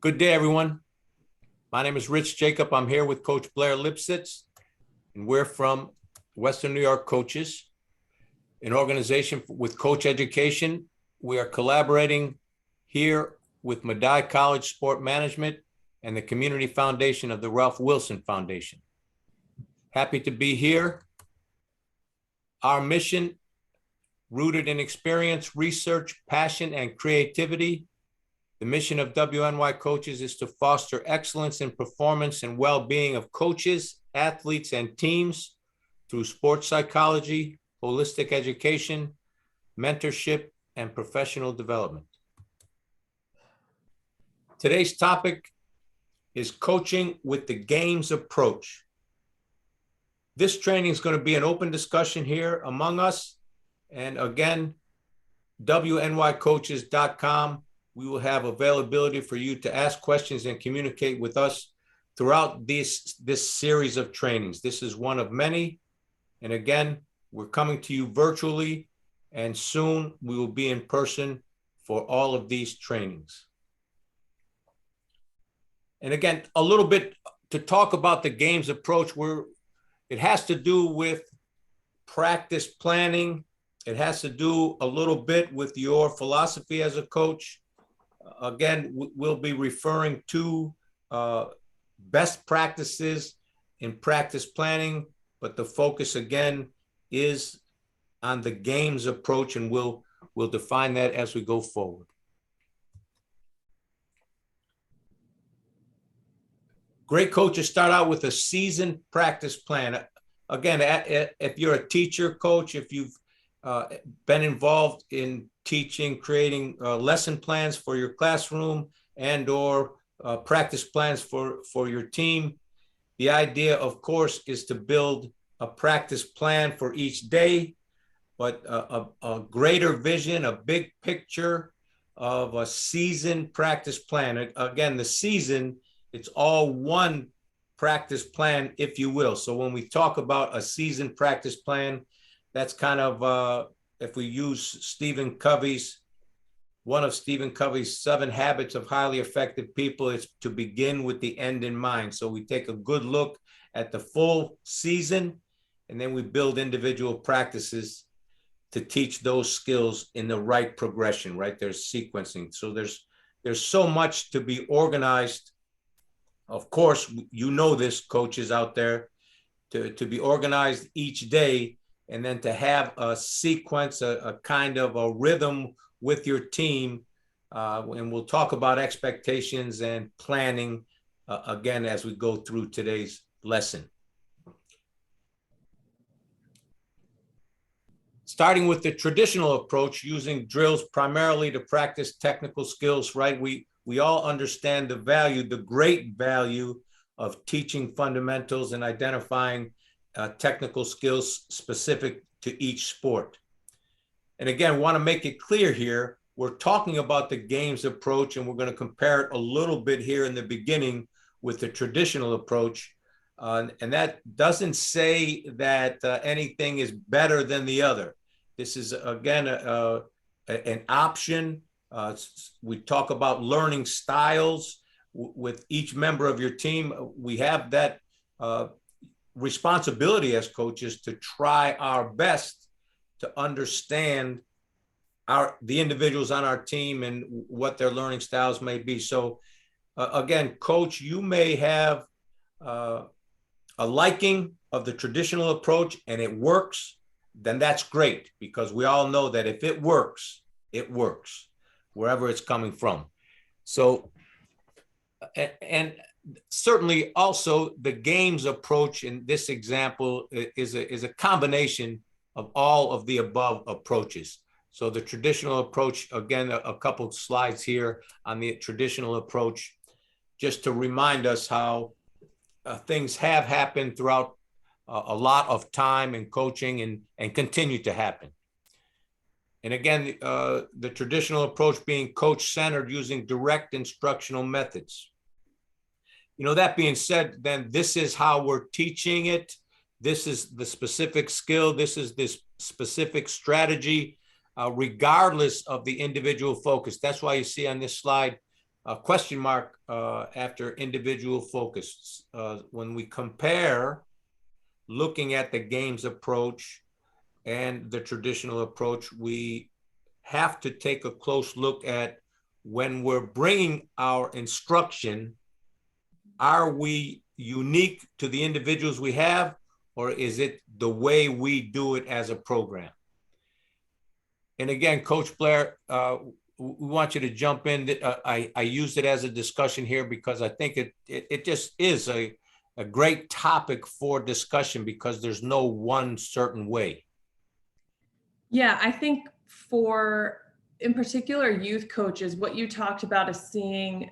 Good day, everyone. My name is Rich Jacob. I'm here with Coach Blair Lipsitz, and we're from Western New York Coaches, an organization with coach education. We are collaborating here with Medaille College Sport Management and the Community Foundation of the Ralph Wilson Foundation. Happy to be here. Our mission, rooted in experience, research, passion, and creativity. The mission of WNY Coaches is to foster excellence in performance and well-being of coaches, athletes, and teams through sports psychology, holistic education, mentorship, and professional development. Today's topic is coaching with the games approach. This training is going to be an open discussion here among us. And again, WNYcoaches.com. We will have availability for you to ask questions and communicate with us throughout this series of trainings. This is one of many. And again, we're coming to you virtually, and soon we will be in person for all of these trainings. And again, a little bit to talk about the games approach, it has to do with practice planning. It has to do a little bit with your philosophy as a coach. Again, we'll be referring to best practices in practice planning, but the focus again is on the games approach, and we'll define that as we go forward. Great coaches start out with a season practice plan. Again, if you're a teacher, coach, if you've been involved in teaching, creating lesson plans for your classroom and or practice plans for your team. The idea, of course, is to build a practice plan for each day, but a greater vision, a big picture of a season practice plan. Again, the season, it's all one practice plan, if you will. So when we talk about a season practice plan, that's kind of, if we use one of Stephen Covey's 7 habits of highly effective people, it's to begin with the end in mind. So we take a good look at the full season, and then we build individual practices to teach those skills in the right progression, right? There's sequencing. So there's so much to be organized. Of course, you know this, coaches out there, to be organized each day, and then to have a sequence, a kind of a rhythm with your team. And we'll talk about expectations and planning again as we go through today's lesson. Starting with the traditional approach, using drills primarily to practice technical skills, right? We all understand the value, the great value of teaching fundamentals and identifying technical skills specific to each sport. And again, want to make it clear here, we're talking about the games approach, and we're going to compare it a little bit here in the beginning with the traditional approach. And that doesn't say that anything is better than the other. This is, again, an option. We talk about learning styles with each member of your team. We have that responsibility as coaches to try our best to understand the individuals on our team and what their learning styles may be. So again, coach, you may have a liking of the traditional approach and it works, then that's great, because we all know that if it works wherever it's coming from. So, and certainly also the games approach in this example is a combination of all of the above approaches. So the traditional approach, again, a couple of slides here on the traditional approach, just to remind us how things have happened throughout a lot of time in coaching and continue to happen. And again, the traditional approach being coach-centered, using direct instructional methods. You know, that being said, then this is how we're teaching it. This is the specific skill. This is this specific strategy, regardless of the individual focus. That's why you see on this slide question mark after individual focus. When we compare looking at the games approach and the traditional approach, we have to take a close look at when we're bringing our instruction, are we unique to the individuals we have, or is it the way we do it as a program? And again, Coach Blair, we want you to jump in. I used it as a discussion here because I think it just is a great topic for discussion because there's no one certain way. Yeah, I think for, in particular, youth coaches, what you talked about is seeing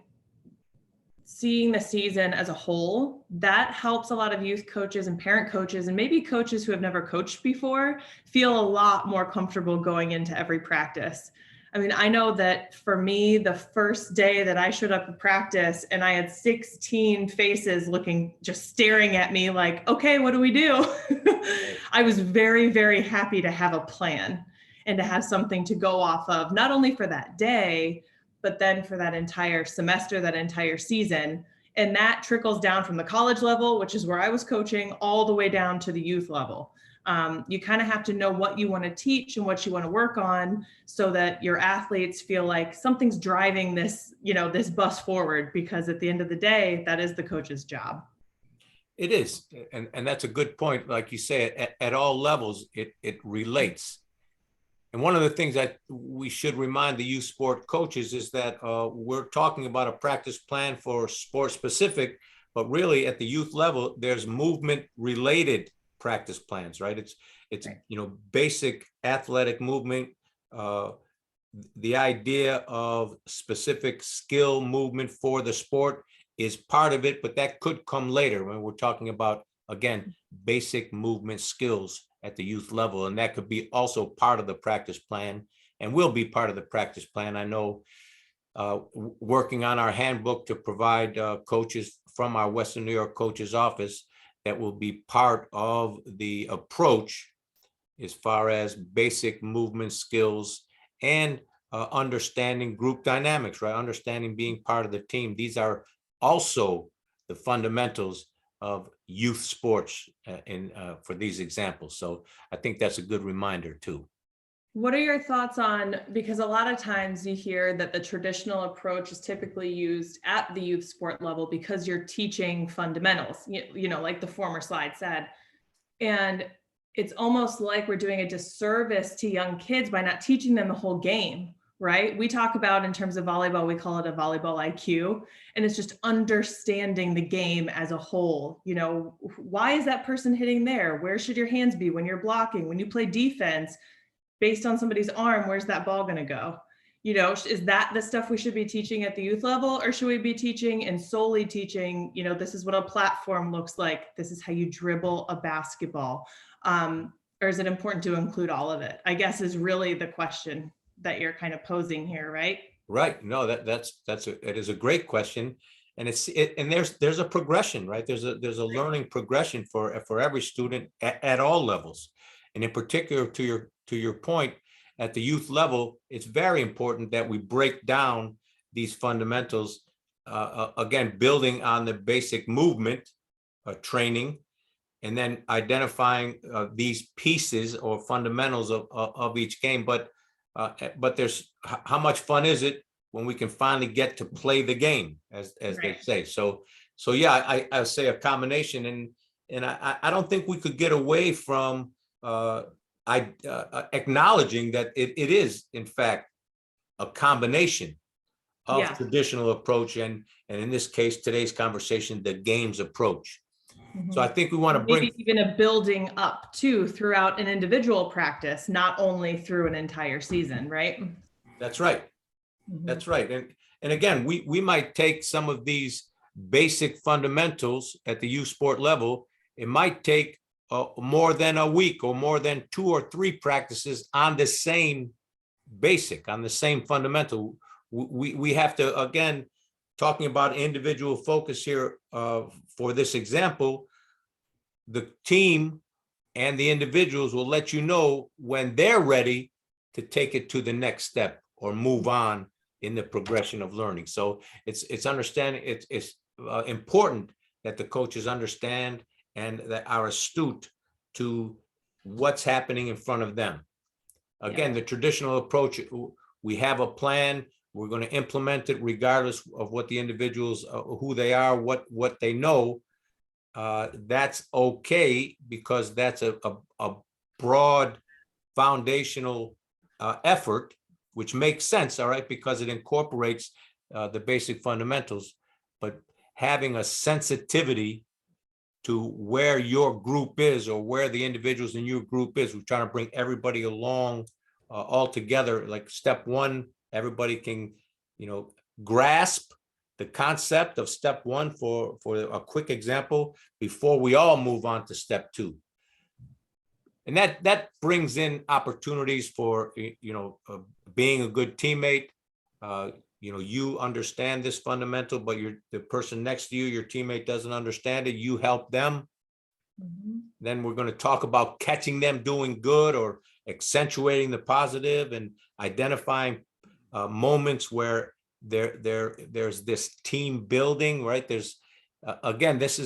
the season as a whole. That helps a lot of youth coaches and parent coaches and maybe coaches who have never coached before feel a lot more comfortable going into every practice. I mean, I know that for me, the first day that I showed up at practice and I had 16 faces looking, just staring at me like, okay, what do we do? I was very, very happy to have a plan and to have something to go off of, not only for that day, but then for that entire semester, that entire season. And that trickles down from the college level, which is where I was coaching, all the way down to the youth level. You kind of have to know what you want to teach and what you want to work on so that your athletes feel like something's driving this, this bus forward, because at the end of the day, that is the coach's job. It is. And that's a good point. Like you say, at all levels, it relates. And one of the things that we should remind the youth sport coaches is that we're talking about a practice plan for sport specific, but really at the youth level, there's movement related practice plans, right? It's right. Basic athletic movement, the idea of specific skill movement for the sport is part of it, but that could come later when we're talking about, again, basic movement skills at the youth level. And that could be also part of the practice plan and will be part of the practice plan. I know working on our handbook to provide coaches from our Western New York coaches office, that will be part of the approach as far as basic movement skills and understanding group dynamics, right? Understanding being part of the team. These are also the fundamentals of youth sports for these examples. So I think that's a good reminder too. What are your thoughts on, because a lot of times you hear that the traditional approach is typically used at the youth sport level because you're teaching fundamentals, like the former slide said. And it's almost like we're doing a disservice to young kids by not teaching them the whole game. Right? We talk about, in terms of volleyball, we call it a volleyball IQ, and it's just understanding the game as a whole. Why is that person hitting there? Where should your hands be when you're blocking? When you play defense, based on somebody's arm, where's that ball going to go? Is that the stuff we should be teaching at the youth level, or should we be teaching and solely teaching, this is what a platform looks like. This is how you dribble a basketball. Or is it important to include all of it? I guess is really the question that you're kind of posing here, right? Right. No, it is a great question, and there's a progression, right? There's a learning progression for every student at all levels, and in particular to your point, at the youth level, it's very important that we break down these fundamentals. Again, building on the basic movement training, and then identifying these pieces or fundamentals of each game, but there's how much fun is it when we can finally get to play the game, as right. They say. So yeah, I say a combination, and I don't think we could get away from acknowledging that it is in fact a combination of traditional approach and in this case, today's conversation, the games approach. Mm-hmm. So I think we want to bring even a building up too throughout an individual practice, not only through an entire season, right? That's right. Mm-hmm. That's right. And again, we might take some of these basic fundamentals at the youth sport level. It might take more than a week or more than 2 or 3 practices on the same fundamental. We have to, again, talking about individual focus here for this example, the team and the individuals will let you know when they're ready to take it to the next step or move on in the progression of learning. So it's understanding, it's important that the coaches understand and that are astute to what's happening in front of them. Again, the traditional approach, we have a plan, we're going to implement it regardless of what the individuals, who they are, what they know. That's okay, because that's a broad foundational effort, which makes sense, all right, because it incorporates the basic fundamentals. But having a sensitivity to where your group is, or where the individuals in your group is, we're trying to bring everybody along all together. Like step one, everybody can, grasp the concept of step one for a quick example before we all move on to step two. And that brings in opportunities for, being a good teammate. You understand this fundamental, but the person next to you, your teammate, doesn't understand it. You help them. Mhm. Then we're going to talk about catching them doing good, or accentuating the positive, and identifying moments where there's this team building, right? There's again, this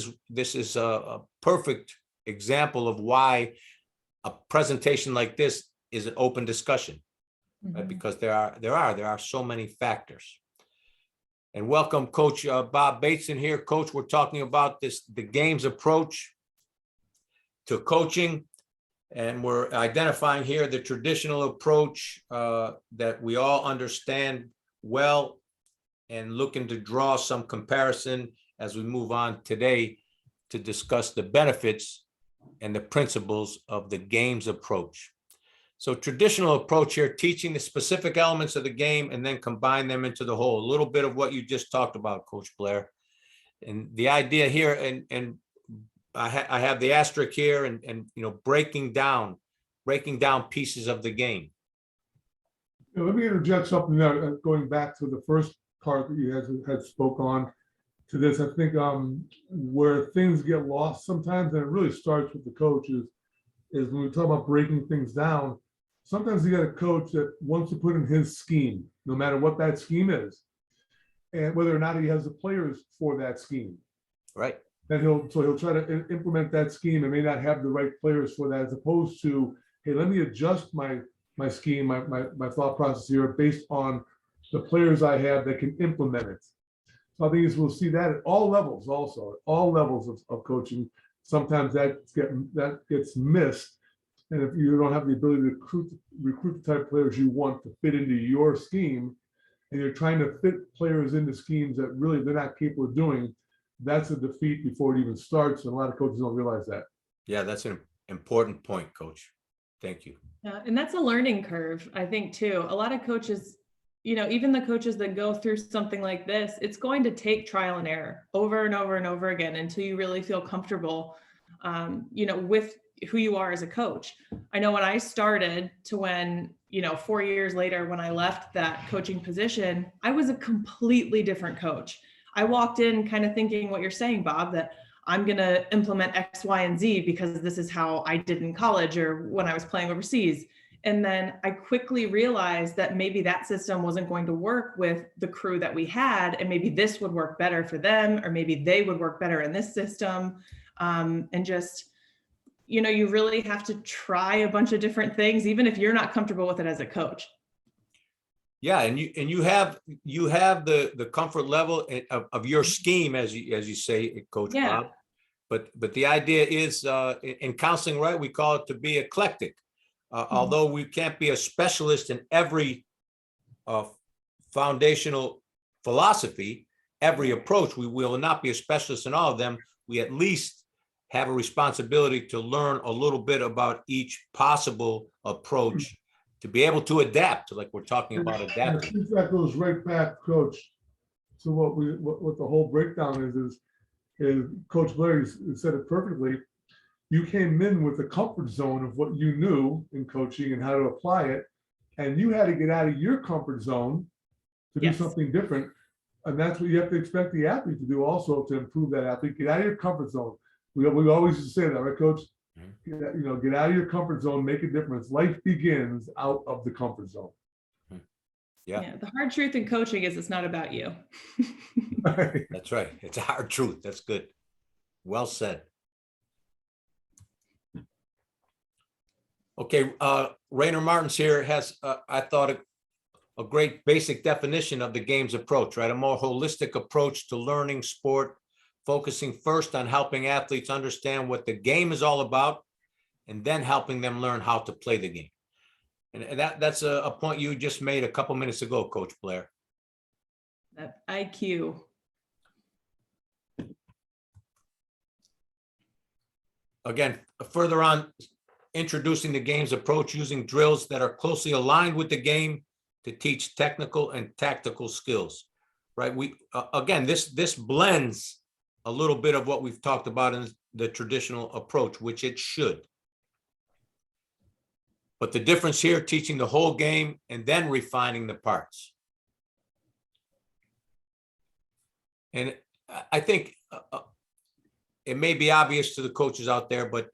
is a perfect example of why a presentation like this is an open discussion, right? Mhm. Because there are so many factors. And welcome, Coach Bob Bateson here. Coach, we're talking about the game's approach to coaching, and we're identifying here the traditional approach that we all understand well, and looking to draw some comparison as we move on today to discuss the benefits and the principles of the game's approach. So traditional approach here, teaching the specific elements of the game and then combine them into the whole. A little bit of what you just talked about, Coach Blair. And the idea here, and I have the asterisk here, and breaking down pieces of the game. Let me interject something there, going back to the first part that you had spoke on to this. I think where things get lost sometimes, and it really starts with the coaches, is when we talk about breaking things down. Sometimes you got a coach that wants to put in his scheme, no matter what that scheme is, and whether or not he has the players for that scheme. Right. Then he'll try to implement that scheme and may not have the right players for that, as opposed to, hey, let me adjust my scheme, my thought process here based on the players I have that can implement it. So I think we'll see that at all levels, also at all levels of coaching. Sometimes that gets missed. And if you don't have the ability to recruit the type of players you want to fit into your scheme, and you're trying to fit players into schemes that really they're not capable of doing, that's a defeat before it even starts. And a lot of coaches don't realize that. Yeah, that's an important point, Coach. Thank you. Yeah, and that's a learning curve, I think, too. A lot of coaches, even the coaches that go through something like this, it's going to take trial and error over and over and over again until you really feel comfortable, with who you are as a coach. I know when I started to when, 4 years later, when I left that coaching position, I was a completely different coach. I walked in kind of thinking what you're saying, Bob, that I'm going to implement X, Y, and Z because this is how I did in college or when I was playing overseas. And then I quickly realized that maybe that system wasn't going to work with the crew that we had. And maybe this would work better for them, or maybe they would work better in this system. And just, you really have to try a bunch of different things, even if you're not comfortable with it as a coach. Yeah, and you have the comfort level of your scheme, as you say, Coach Bob. But the idea is in counseling, right? We call it to be eclectic. Although we can't be a specialist in every foundational philosophy, every approach, we will not be a specialist in all of them. We at least have a responsibility to learn a little bit about each possible approach to be able to adapt, like we're talking about adapting. I think that goes right back, Coach, to what the whole breakdown is Coach Blair said it perfectly. You came in with the comfort zone of what you knew in coaching and how to apply it, and you had to get out of your comfort zone to do something different. And that's what you have to expect the athlete to do also, to improve that athlete. Get out of your comfort zone. We always used to say that, right, Coach? Get out of your comfort zone, make a difference. Life begins out of the comfort zone. Yeah, Yeah, the hard truth in coaching is it's not about you. that's right. It's a hard truth. That's good. Well said. Okay, Rainer Martins here has, I thought, a great basic definition of the game's approach, right? A more holistic approach to learning sport, focusing first on helping athletes understand what the game is all about, and then helping them learn how to play the game. And that's a point you just made a couple minutes ago, Coach Blair. That IQ. Again, further on, introducing the game's approach using drills that are closely aligned with the game to teach technical and tactical skills, right? We again, this blends a little bit of what we've talked about in the traditional approach, which it should. But the difference here, teaching the whole game and then refining the parts. And I think it may be obvious to the coaches out there, but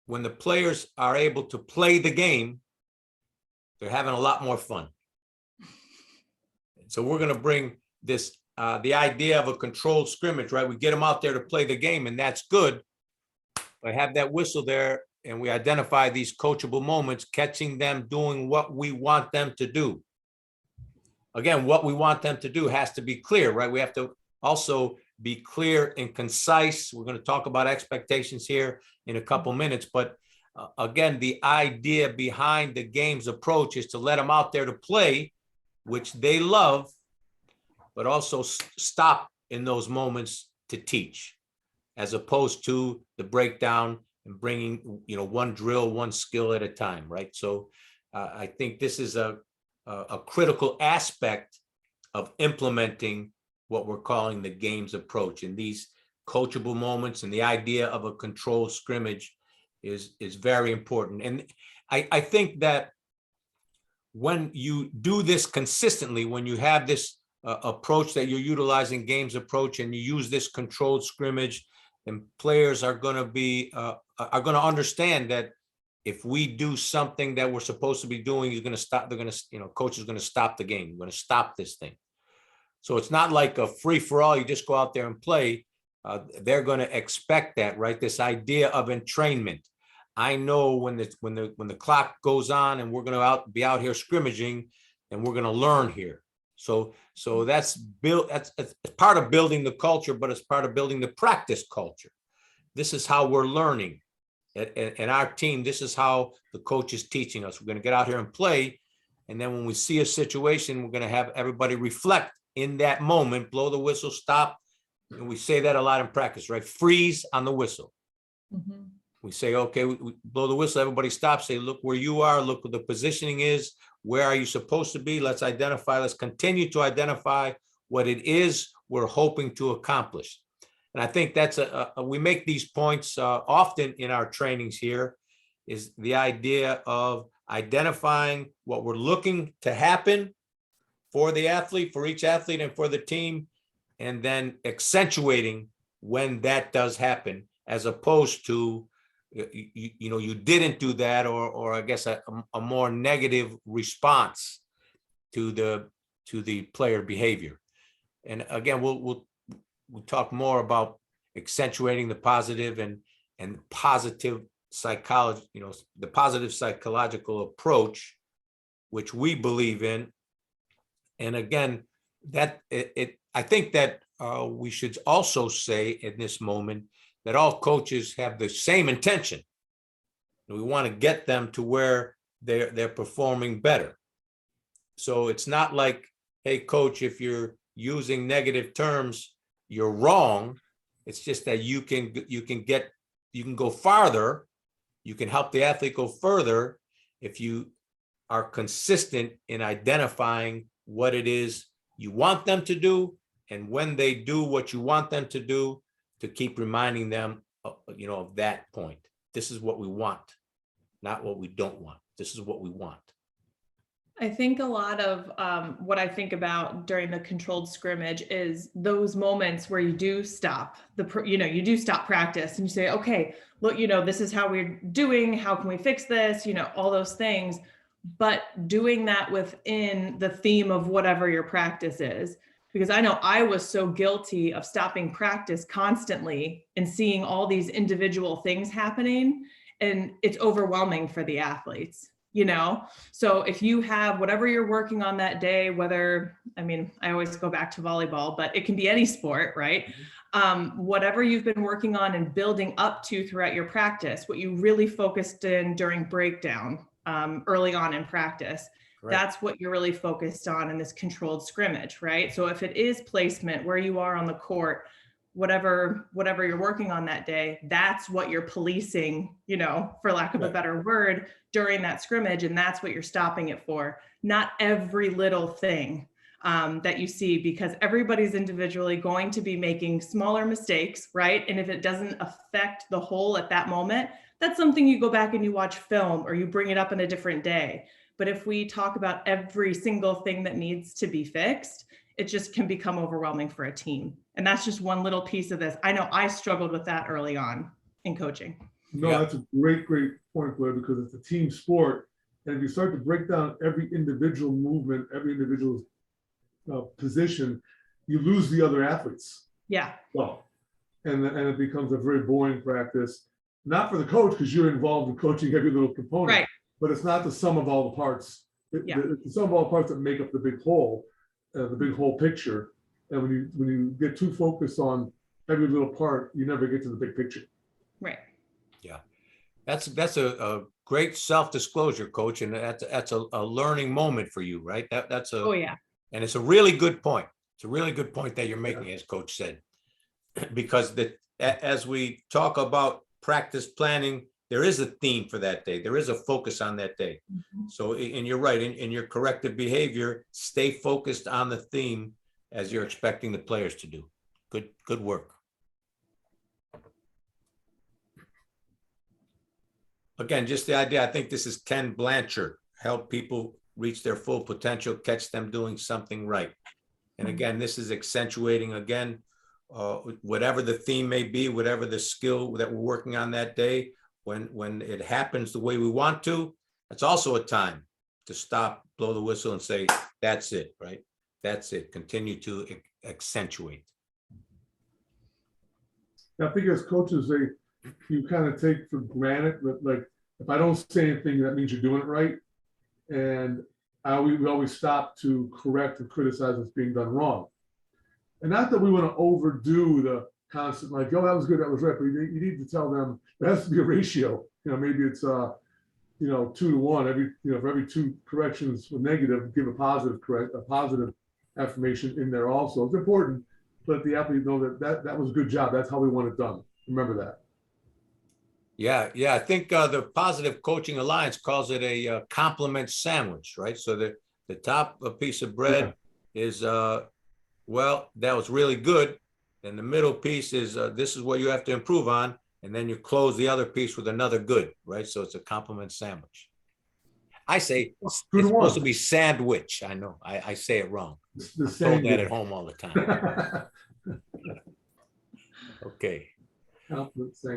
when the players are able to play the game, they're having a lot more fun. So we're going to bring this, the idea of a controlled scrimmage, right? We get them out there to play the game, and that's good. But have that whistle there, and we identify these coachable moments, catching them doing what we want them to do. Again, what we want them to do has to be clear, right? We have to also be clear and concise. We're going to talk about expectations here in a couple minutes, but again, the idea behind the game's approach is to let them out there to play, which they love, but also stop in those moments to teach, as opposed to the breakdown and bringing, one drill, one skill at a time, right? So I think this is a critical aspect of implementing what we're calling the game's approach. And these coachable moments and the idea of a controlled scrimmage is very important. And I think that when you do this consistently, when you have this approach that you're utilizing, game's approach, and you use this controlled scrimmage, and players are going to be understand that if we do something that we're supposed to be doing, you're going to stop. They're going to, coach is going to stop the game. You're going to stop this thing. So it's not like a free for all. You just go out there and play. They're going to expect that, right? This idea of entrainment. I know when the clock goes on and we're going to be out here scrimmaging, and we're going to learn here. So that's part of building the culture, but it's part of building the practice culture. This is how we're learning. And our team, this is how the coach is teaching us. We're going to get out here and play. And then when we see a situation, we're going to have everybody reflect in that moment, blow the whistle, stop. And we say that a lot in practice, right? Freeze on the whistle. Mm-hmm. We say, okay, we blow the whistle, everybody stops, say, look where you are, look what the positioning is. Where are you supposed to be? Let's continue to identify what it is we're hoping to accomplish. And I think that's we make these points often in our trainings here, is the idea of identifying what we're looking to happen for the athlete, for each athlete and for the team, and then accentuating when that does happen, as opposed to, you didn't do that, or I guess a more negative response to the player behavior. And again, we'll talk more about accentuating the positive and positive psychology, the positive psychological approach, which we believe in. And again, I think that we should also say in this moment that all coaches have the same intention. We want to get them to where they're performing better. So it's not like, hey, coach, if you're using negative terms, you're wrong. It's just that you can go farther. You can help the athlete go further if you are consistent in identifying what it is you want them to do, and when they do what you want them to do, to keep reminding them, of that point. This is what we want, not what we don't want. This is what we want. I think a lot of what I think about during the controlled scrimmage is those moments where you do stop you do stop practice and you say, okay, look, this is how we're doing. How can we fix this? All those things. but doing that within the theme of whatever your practice is. Because I know I was so guilty of stopping practice constantly and seeing all these individual things happening, and it's overwhelming for the athletes, you know? So if you have whatever you're working on that day, whether, I mean, I always go back to volleyball, but it can be any sport, right? Whatever you've been working on and building up to throughout your practice, what you really focused in during breakdown, early on in practice, Right. that's what you're really focused on in this controlled scrimmage, right? So if it is placement, where you are on the court, whatever you're working on that day, that's what you're policing, you know, for lack of a Right. better word, during that scrimmage, and that's what you're stopping it for. Not every little thing that you see, because everybody's individually going to be making smaller mistakes, right? And if it doesn't affect the whole at that moment, that's something you go back and you watch film or you bring it up in a different day. But if we talk about every single thing that needs to be fixed, it just can become overwhelming for a team. And that's just one little piece of this. I know I struggled with that early on in coaching. No, Yeah. that's a great point, Blair, because it's a team sport. And if you start to break down every individual movement, every individual position, you lose the other athletes. Yeah. Well, and it becomes a very boring practice, not for the coach, because you're involved in coaching every little component. Right. But it's not the sum of all the parts. Yeah. It's the sum of all the parts that make up the big whole picture. And when you get too focused on every little part, you never get to the big picture. Right. That's a great self-disclosure, coach, and that's a learning moment for you, right? Oh yeah. And it's a really good point. It's a really good point that you're making, as coach said, because as we talk about practice planning, there is a theme for that day. There is a focus on that day. Mm-hmm. So, and you're right, in your corrective behavior, stay focused on the theme as you're expecting the players to do. Good work. Again, just the idea, I think this is Ken Blanchard, help people reach their full potential, catch them doing something right. And again, this is accentuating, again, whatever the theme may be, whatever the skill that we're working on that day, when it happens the way we want to, it's also a time to stop, blow the whistle and say, that's it, right? That's it. Continue to accentuate. I think as coaches, you kind of take for granted that, like, if I don't say anything, that means you're doing it right. And we always stop to correct and criticize what's being done wrong. And not that we want to overdo the constant, like, oh, that was good, that was right. But you need to tell them there has to be a ratio. You know, maybe it's 2 to 1. For every 2 corrections with negative, give a positive affirmation in there also. It's important to let the athlete know that was a good job. That's how we want it done. Remember that. Yeah. I think the Positive Coaching Alliance calls it a compliment sandwich, right? So the top piece of bread is, well, that was really good. And the middle piece is, this is what you have to improve on. And then you close the other piece with another good, right? So it's a compliment sandwich. I say it's supposed to be sandwich. I know, I say it wrong. I'm told that at home all the time. Okay.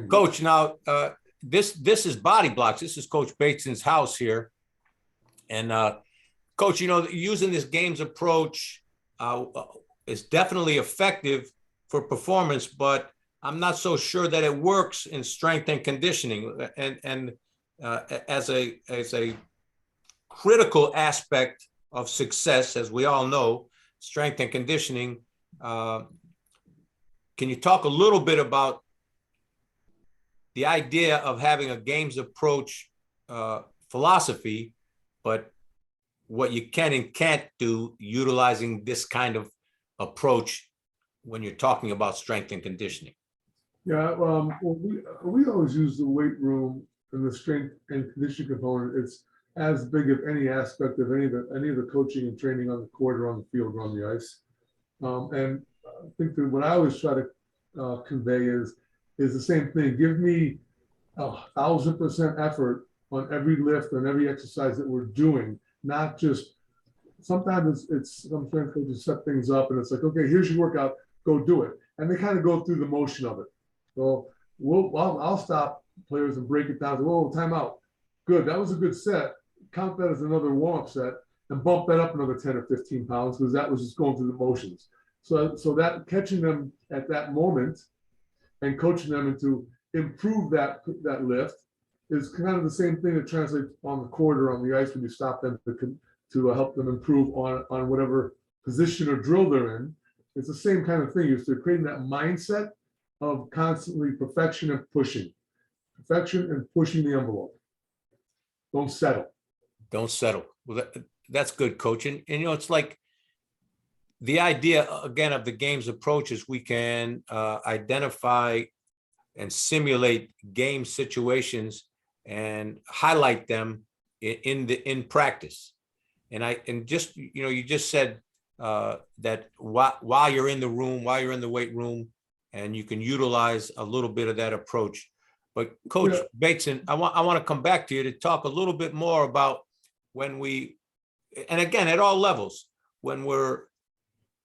Coach, now this is Body Blocks. This is Coach Bateson's house here. And Coach, using this games approach is definitely effective for performance, but I'm not so sure that it works in strength and conditioning. And as a critical aspect of success, as we all know, strength and conditioning. Can you talk a little bit about the idea of having a games approach philosophy, but what you can and can't do utilizing this kind of approach when you're talking about strength and conditioning? Yeah, well, we always use the weight room and the strength and conditioning component. It's as big of any aspect of any of the coaching and training on the court or on the field or on the ice. And I think that what I always try to convey is the same thing. Give me 1,000% effort on every lift, on every exercise that we're doing, not just, sometimes it's some strength coaches set things up and it's like, okay, here's your workout, go do it. And they kind of go through the motion of it. So I'll stop players and break it down. Whoa, time out. Good, that was a good set. count that as another warm-up set and bump that up another 10 or 15 pounds because that was just going through the motions. So that catching them at that moment and coaching them into improve that lift is kind of the same thing that translates on the court or on the ice when you stop them to help them improve on whatever position or drill they're in. It's the same kind of thing. You're creating that mindset of constantly perfection and pushing the envelope. Don't settle. Don't settle. Well, that's good, coach. And it's like the idea, again, of the game's approach is we can identify and simulate game situations and highlight them in practice. And just, you just said that while you're in the room, while you're in the weight room, and you can utilize a little bit of that approach. But Coach Bateson, I want to come back to you to talk a little bit more about when and again, at all levels, when we're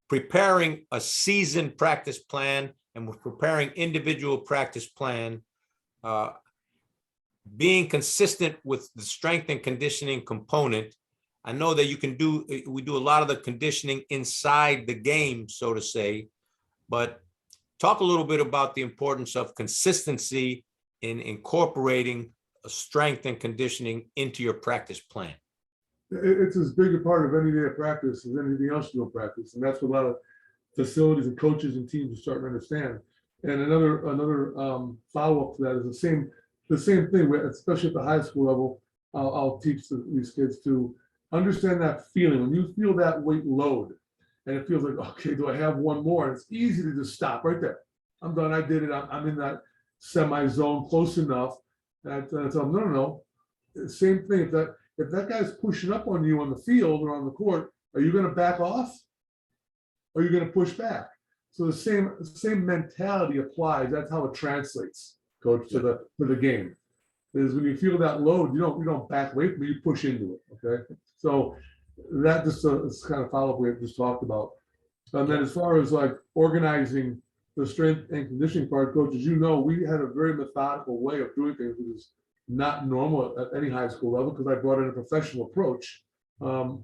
preparing a season practice plan and we're preparing individual practice plan, being consistent with the strength and conditioning component. I know that we do a lot of the conditioning inside the game, so to say, but talk a little bit about the importance of consistency in incorporating strength and conditioning into your practice plan. It's as big a part of any day of practice as anything else you do in practice. And that's what a lot of facilities and coaches and teams are starting to understand. And another follow-up to that is the same thing, especially at the high school level. I'll teach these kids to understand that feeling. When you feel that weight load and it feels like, okay, do I have one more? And it's easy to just stop right there. I'm done. I did it. I'm in that semi-zone close enough. That tell them, no. Same thing. If that guy's pushing up on you on the field or on the court, are you going to back off? Or are you going to push back? So the same mentality applies. That's how it translates, coach, to the game. Is when you feel that load, you don't back away from it, you push into it. Okay. So that just is kind of follow-up we have just talked about. And then as far as like organizing the strength and conditioning part, coach, as you know, we had a very methodical way of doing things, which is not normal at any high school level because I brought in a professional approach. And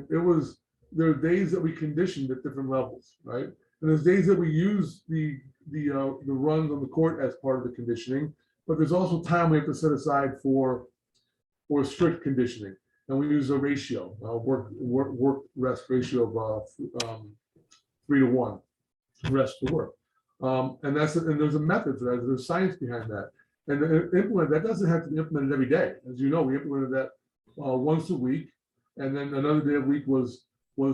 there are days that we conditioned at different levels, right? And there's days that we use the runs on the court as part of the conditioning, but there's also time we have to set aside for strict conditioning. And we use a ratio, work rest ratio of 3-to-1, rest to work. And there's a method for that. There's science behind that. And that doesn't have to be implemented every day. As you know, we implemented that once a week. And then another day a week was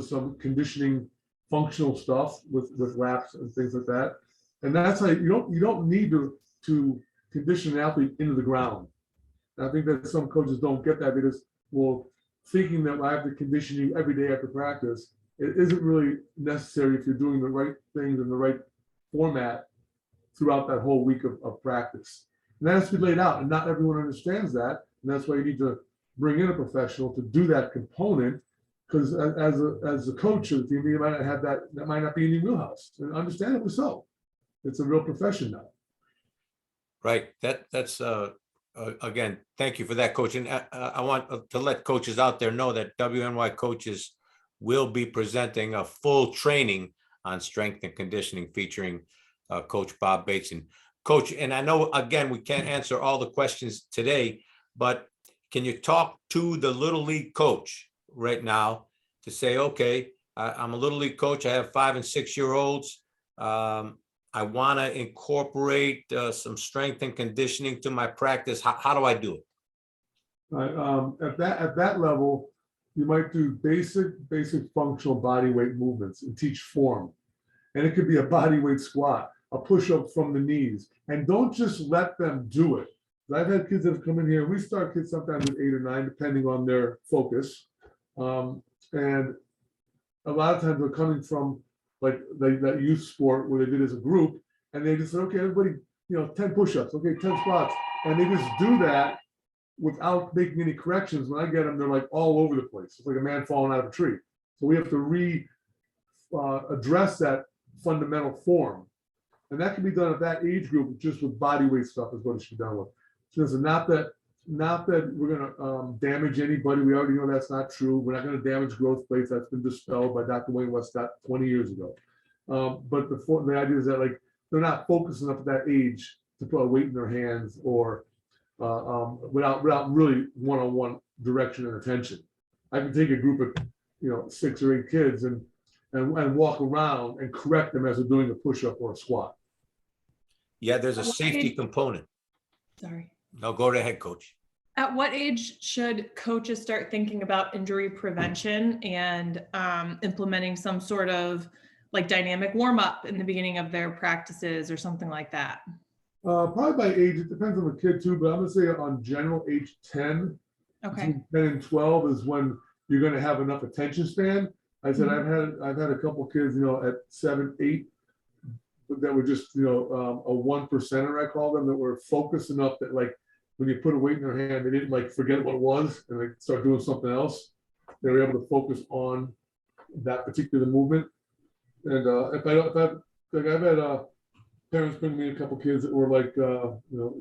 some conditioning functional stuff with laps and things like that. And that's how you don't need to condition an athlete into the ground. And I think that some coaches don't get that because, well, thinking that I have to condition you every day after practice, it isn't really necessary if you're doing the right things in the right format throughout that whole week of practice. And that has to be laid out, and not everyone understands that. And that's why you need to bring in a professional to do that component, because as a coach of the team, you might not have that might not be in your wheelhouse. And understandably so. It's a real profession now. Right. That's again, thank you for that, coach. And I want to let coaches out there know that WNY coaches will be presenting a full training on strength and conditioning featuring Coach Bob Bateson. Coach, and I know, again, we can't answer all the questions today, but can you talk to the Little League coach right now to say, okay, I'm a Little League coach. I have 5- and 6-year-olds. I want to incorporate some strength and conditioning to my practice. How do I do it? At that level, you might do basic functional body weight movements and teach form. And it could be a body weight squat, a push-up from the knees. And don't just let them do it. I've had kids that have come in here. We start kids sometimes with 8 or 9, depending on their focus. And a lot of times they're coming from like that youth sport where they did as a group, and they just said, okay, everybody, 10 push-ups, okay, 10 squats. And they just do that without making any corrections. When I get them, they're like all over the place. It's like a man falling out of a tree. So we have to address that fundamental form. And that can be done at that age group just with body weight stuff is what it should be done with. So it's not that not that we're gonna damage anybody. We already know that's not true. We're not gonna damage growth plates. That's been dispelled by Dr. Wayne Westcott 20 years ago. But the idea is that like they're not focused enough at that age to put a weight in their hands or without really one-on-one direction and attention. I can take a group of 6 or 8 kids and walk around and correct them as they're doing a push-up or a squat. Yeah, there's a safety component. Sorry. No, go ahead, coach. At what age should coaches start thinking about injury prevention and implementing some sort of like dynamic warm up in the beginning of their practices or something like that? Probably by age, it depends on the kid too, but I'm gonna say on general age 10, Okay. between 10 and 12 is when you're gonna have enough attention span. I said I've had a couple kids, at 7, 8, that were just a 1%er, I call them, that were focused enough that like when you put a weight in their hand, they didn't like forget what it was and like start doing something else. They were able to focus on that particular movement. And I've had parents bring me a couple kids that were like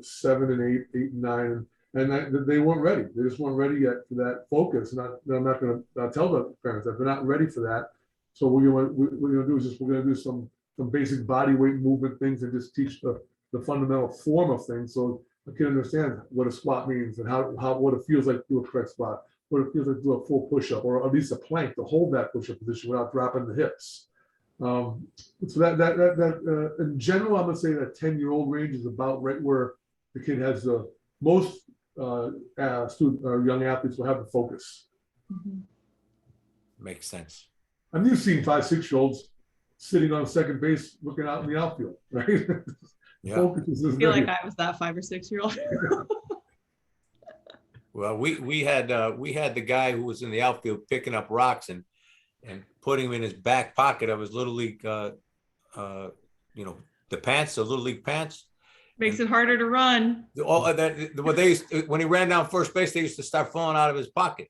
7 and 8 and 9, and they weren't ready. They just weren't ready yet for that focus. And I'm not going to tell the parents that they're not ready for that. So what we're going to do is we're going to do some basic body weight movement things and just teach the fundamental form of things, so the kid understands what a squat means and what it feels like to do a correct squat, what it feels like to do a full push-up, or at least a plank to hold that push-up position without dropping the hips. So that in general, I'm gonna say that 10-year-old range is about right where the kid has the most student or young athletes will have the focus. Mhm. Makes sense. I mean, you've seen 5, 6-year-olds sitting on second base looking out in the outfield, right? Yeah. Focus is I feel like negative. I was that 5 or 6-year-old. Well, we had the guy who was in the outfield picking up rocks and putting him in his back pocket of his little league, the pants, the little league pants. Makes it harder to run. All that when he ran down first base, they used to start falling out of his pocket.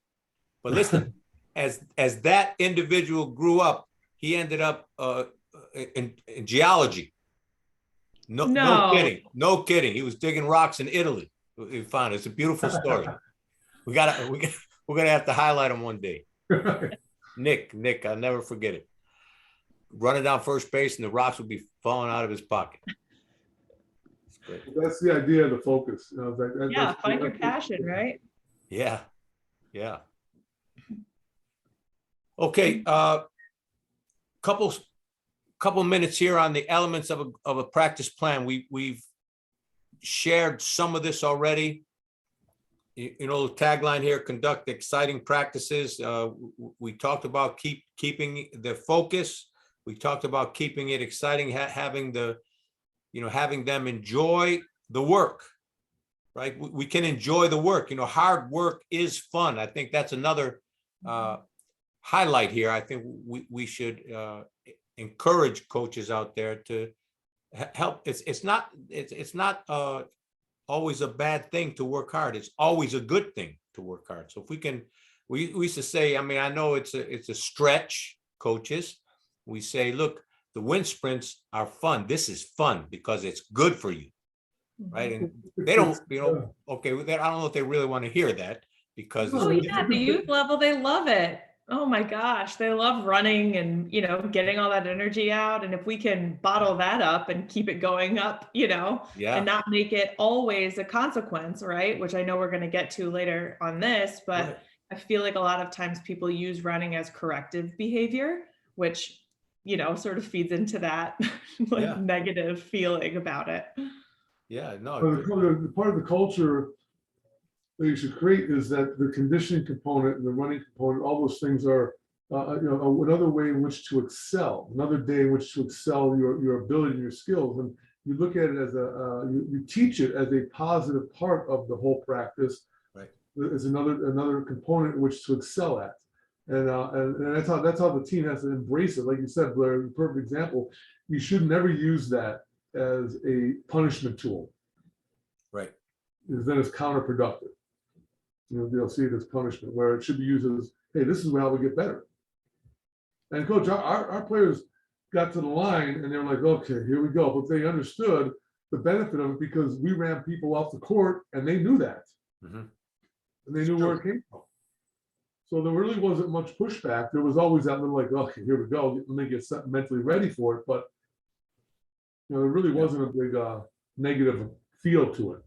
But listen, as that individual grew up, he ended up in geology. No kidding. He was digging rocks in Italy. We found it. It's a beautiful story. We're gonna have to highlight him one day. Nick, I'll never forget it. Running down first base and the rocks would be falling out of his pocket. That's the idea of the focus. Find your passion, right? Yeah. Okay, couple minutes here on the elements of a practice plan. We've shared some of this already. The tagline here: conduct exciting practices. We talked about keeping the focus. We talked about keeping it exciting, having them enjoy the work, right? We can enjoy the work. Hard work is fun. I think that's another highlight here. I think we should encourage coaches out there to help. It's not always a bad thing to work hard. It's always a good thing to work hard. So if we can, we used to say, I know it's a stretch, coaches. We say, look, the wind sprints are fun. This is fun because it's good for you, right? And they don't, okay, I don't know if they really want to hear that because at the youth level, they love it. Oh my gosh, they love running and, getting all that energy out. And if we can bottle that up and keep it going up, and not make it always a consequence, right? Which I know we're going to get to later on this, but right. I feel like a lot of times people use running as corrective behavior, which, sort of feeds into that negative feeling about it. Yeah, no. Part of the culture that you should create is that the conditioning component and the running component, all those things are, another way in which to excel, another day in which to excel your ability and your skills. And you look at it as you teach it as a positive part of the whole practice. Right. Is another component in which to excel at. And that's how the team has to embrace it. Like you said, Blair, perfect example. You should never use that as a punishment tool. Right. Because then it's counterproductive. They'll see it as punishment, where it should be used as, hey, this is how we get better. And coach, our players got to the line and they were like, okay, here we go. But they understood the benefit of it because we ran people off the court and they knew that. Mm-hmm. and they knew where it came from. So there really wasn't much pushback. There was always that little like, okay, here we go, let me get mentally ready for it. But there really wasn't a big negative feel to it,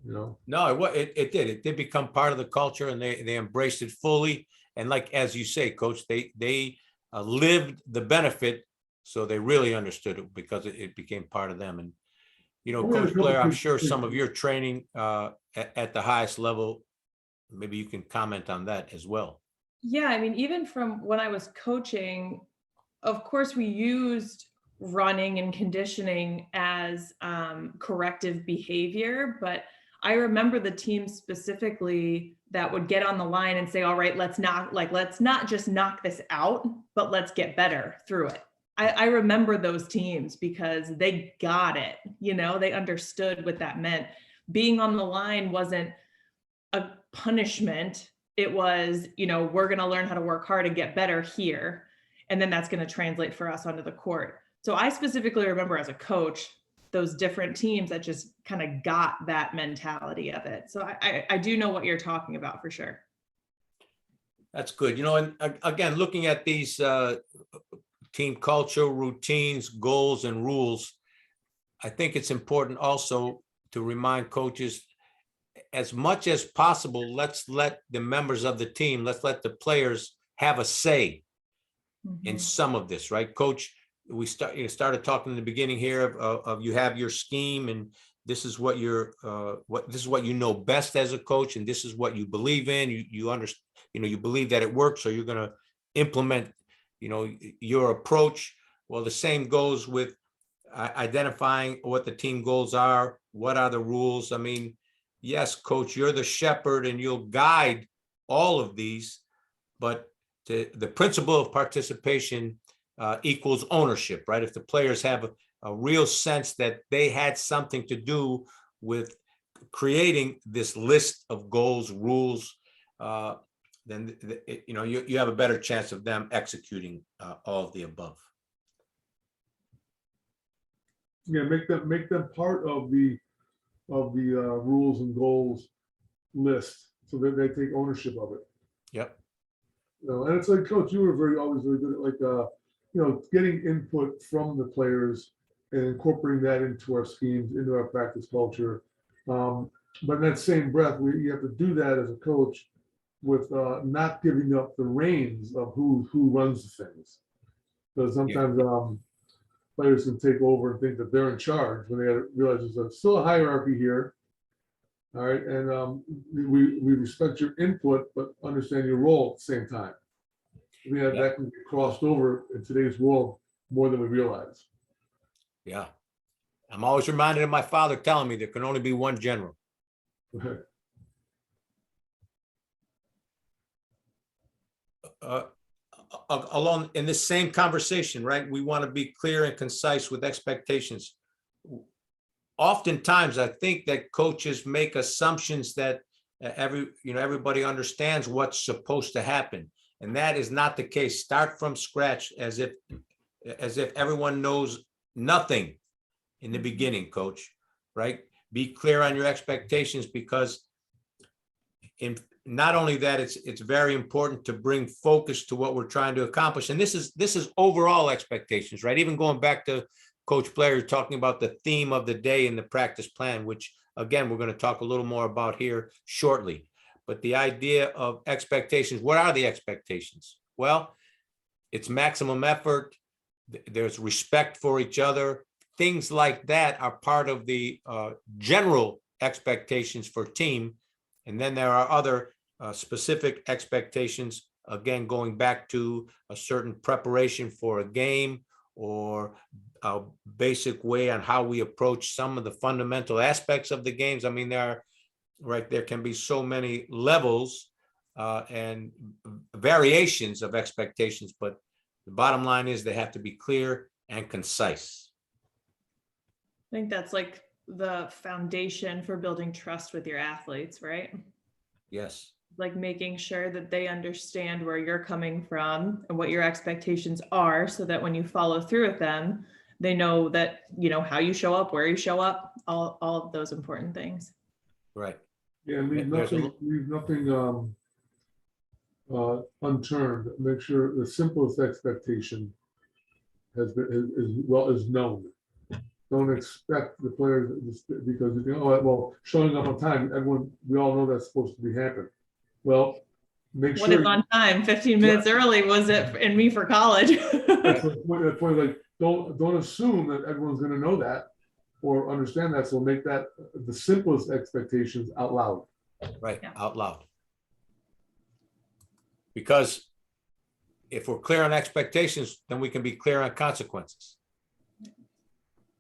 No, it did. It did become part of the culture, and they embraced it fully. And like as you say, Coach, they lived the benefit, so they really understood it because it became part of them. And Coach Blair, I'm sure some of your training at the highest level, maybe you can comment on that as well. Yeah, I mean, even from when I was coaching, of course, we used running and conditioning as corrective behavior, but I remember the team specifically that would get on the line and say, all right, let's not just knock this out, but let's get better through it. I remember those teams because they got it, they understood what that meant. Being on the line wasn't a punishment. It was, we're going to learn how to work hard and get better here. And then that's going to translate for us onto the court. So I specifically remember as a coach, those different teams that just kind of got that mentality of it. So I do know what you're talking about for sure. That's good. And again, looking at these team culture, routines, goals, and rules, I think it's important also to remind coaches, as much as possible, let's let the members of the team, let's let the players have a say in some of this, right? Coach, we started talking in the beginning here of you have your scheme, and this is what this is what you know best as a coach, and this is what you believe in. You understand, you believe that it works, so you're going to implement, your approach. Well, the same goes with identifying what the team goals are. What are the rules? I mean, yes, coach, you're the shepherd and you'll guide all of these, but the principle of participation equals ownership, right? If the players have a real sense that they had something to do with creating this list of goals, rules, then you have a better chance of them executing all of the above. Yeah, make them part of the rules and goals list so that they take ownership of it. Yep. And it's like, Coach, you were always very good at getting input from the players and incorporating that into our schemes, into our practice culture. But in that same breath, you have to do that as a coach with not giving up the reins of who runs the things. Because sometimes players can take over and think that they're in charge when they realize there's still a hierarchy here. All right, and we respect your input, but understand your role at the same time. That can get crossed over in today's world more than we realize. Yeah, I'm always reminded of my father telling me there can only be one general. Along in this same conversation, right? We want to be clear and concise with expectations. Oftentimes, I think that coaches make assumptions that everybody understands what's supposed to happen, and that is not the case. Start from scratch as if everyone knows nothing in the beginning, coach, right? Be clear on your expectations, because not only that, it's very important to bring focus to what we're trying to accomplish. And this is overall expectations, right? Even going back to Coach Blair, talking about the theme of the day in the practice plan, which again, we're going to talk a little more about here shortly. But the idea of expectations, what are the expectations? Well, it's maximum effort. There's respect for each other. Things like that are part of the general expectations for team. And then there are other specific expectations, again, going back to a certain preparation for a game or a basic way on how we approach some of the fundamental aspects of the games. I mean, there can be so many levels and variations of expectations, but the bottom line is they have to be clear and concise. I think that's like the foundation for building trust with your athletes, right? Yes. Like making sure that they understand where you're coming from and what your expectations are, so that when you follow through with them, they know that, how you show up, where you show up, all of those important things. Right. Yeah, leave nothing unturned, make sure the simplest expectation has been, is known. Don't expect the players, because you think, oh, well, showing up on time, everyone, we all know that's supposed to be happening. Well, make What sure. is on time? 15 minutes early was it in me for college? That's the point, like, don't assume that everyone's gonna know that or understand that, so make that the simplest expectations out loud. Right, Yeah. out loud. Because if we're clear on expectations, then we can be clear on consequences.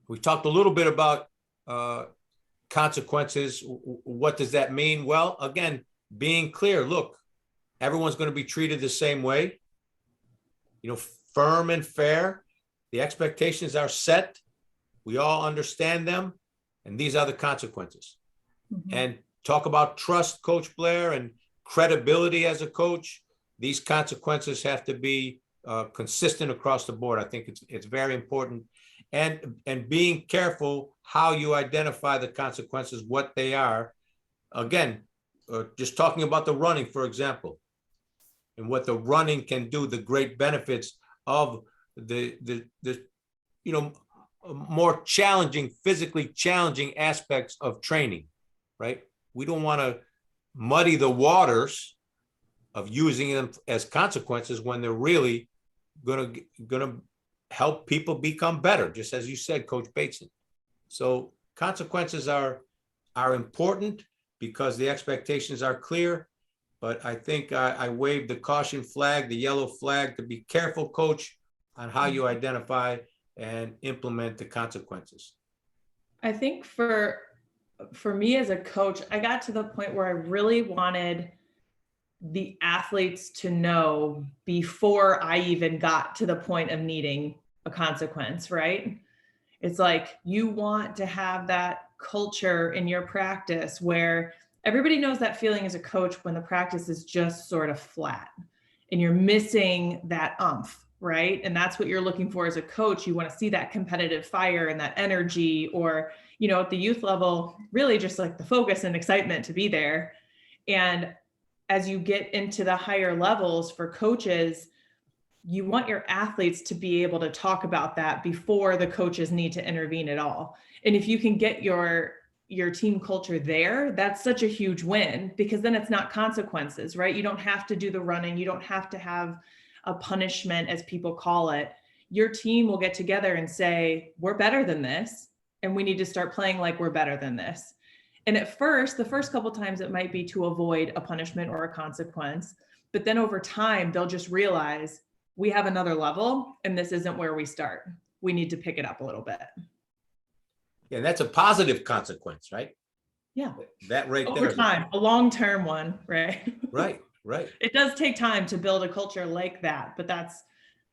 We talked a little bit about consequences. What does that mean? Well, again, being clear. Look, everyone's going to be treated the same way. You know, firm and fair. The expectations are set. We all understand them, and these are the consequences. Mhm. And talk about trust, Coach Blair, and credibility as a coach. These consequences have to be consistent across the board. I think it's very important, and being careful how you identify the consequences, what they are. Again, just talking about the running, for example, and what the running can do, the great benefits of the you know, more challenging, physically challenging aspects of training, right? We don't want to muddy the waters of using them as consequences when they're really gonna help people become better, just as you said, Coach Bateson. So consequences are important because the expectations are clear. But I think I waved the caution flag, the yellow flag, to be careful, Coach, on how you identify and implement the consequences. I think for me as a coach, I got to the point where I really wanted the athletes to know before I even got to the point of needing a consequence, right? It's like you want to have that culture in your practice where everybody knows that feeling as a coach when the practice is just sort of flat and you're missing that umph, right? And that's what you're looking for as a coach. You want to see that competitive fire and that energy, or, you know, at the youth level, really just like the focus and excitement to be there. And as you get into the higher levels for coaches, you want your athletes to be able to talk about that before the coaches need to intervene at all. And if you can get your team culture there, that's such a huge win, because then it's not consequences, right? You don't have to do the running. You don't have to have a punishment, as people call it. Your team will get together and say, we're better than this, and we need to start playing like we're better than this. And at first, the first couple of times, it might be to avoid a punishment or a consequence. But then over time, they'll just realize we have another level and this isn't where we start. We need to pick it up a little bit. Yeah, that's a positive consequence, right? Yeah. That right Over there. time, a long-term one, right? Right, right. It does take time to build a culture like that, but that's,